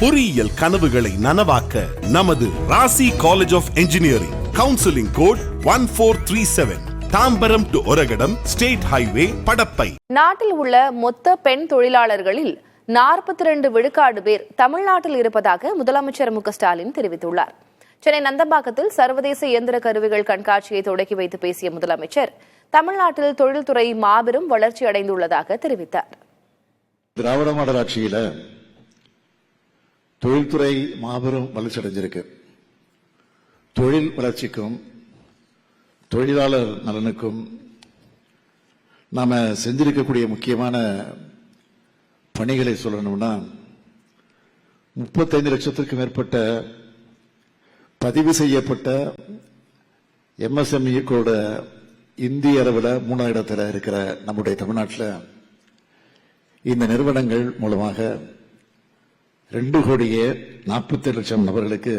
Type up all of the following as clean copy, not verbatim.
பொறியியல் கனவுகளை நனவாக்க நமது Rasi college of engineering counselling code 1437 Tambaram to Oragadam state highway Padappai. நாட்டில் உள்ள மொத்த பெண் தொழிலாளர்களில் 42 விழுக்காடு பேர் தமிழ்நாட்டில் இருப்பதாக முதலமைச்சர் மு.க.ஸ்டாலின் தெரிவித்துள்ளார். சென்னை நந்தம்பாக்கத்தில் சர்வதேச இயந்திர கருவிகள் கண்காட்சியை தொடக்கி வைத்து பேசிய முதலமைச்சர் தமிழ்நாட்டில் தொழில்துறை மாபெரும் வளர்ச்சி அடைந்துள்ளதாக தெரிவித்தார். திராவிட மாடல் ஆட்சியில தொழில்துறை மாபெரும் வளர்ச்சி அடைஞ்சிருக்கு. தொழில் வளர்ச்சிக்கும் தொழிலாளர் நலனுக்கும் நாம செஞ்சிருக்கக்கூடிய முக்கியமான பணிகளை சொல்லணும்னா 35 லட்சத்திற்கும் மேற்பட்ட பதிவு செய்யப்பட்ட MSME கூட இந்திய அளவில் 3ஆம் இடத்துல இருக்கிற நம்முடைய தமிழ்நாட்டில் இந்த நிறுவனங்கள் மூலமாக 2,40,00,000 நபர்களுக்கு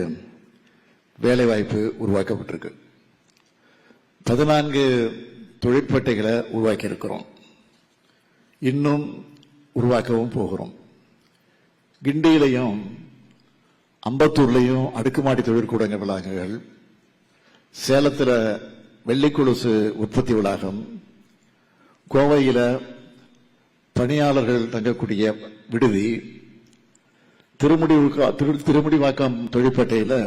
வேலைவாய்ப்பு உருவாக்கப்பட்டிருக்கு. 14 தொழிற்பேட்டைகளை உருவாக்கி இருக்கிறோம். இன்னும் உருவாக்கவும் போகிறோம். கிண்டியிலையும் அம்பத்தூர்லையும் அடுக்குமாடி தொழிற்கூடங்கள் வளாகங்கள், சேலத்தில் வெள்ளிக்கொலுசு உற்பத்தி வளாகம், கோவையில் பணியாளர்கள் தங்கக்கூடிய விடுதி, திருமுடிவாக்கம் தொழிற்பேட்டையில்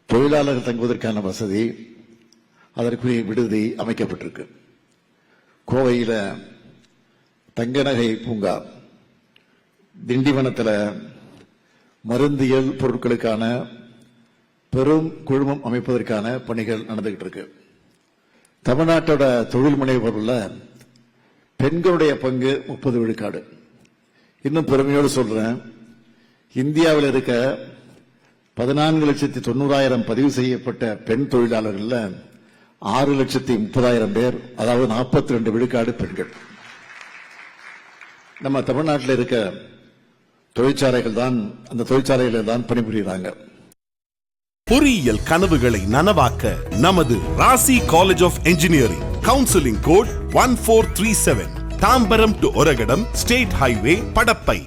தொழிலாளர்கள் தங்குவதற்கான வசதி, அதற்குரிய விடுதி அமைக்கப்பட்டிருக்கு. கோவையில் தங்கநகை பூங்கா, திண்டிவனத்தில் மருந்தியல் பொருட்களுக்கான பெரும் குழுமம் அமைப்பதற்கான பணிகள் நடந்துகிட்டு இருக்கு. தமிழ்நாட்டோட தொழில் முனைவோர்ல பெண்களுடைய பங்கு 30 விழுக்காடு. இன்னும் பெருமையோடு சொல்றேன், இந்தியாவில் இருக்க 14,90,000 பதிவு செய்யப்பட்ட பெண் தொழிலாளர்கள் 6,30,000 பேர், அதாவது 42 விழுக்காடு பெண்கள். நம்ம தமிழ்நாட்டில் இருக்க தொழிற்சாலைகள் தான், அந்த தொழிற்சாலைகளில் தான் பணிபுரிகிறாங்க. பொறியியல் கனவுகளை நனவாக்க நமது Rasi college of engineering counselling code 1437 Tambaram to Oragadam state highway Padappai.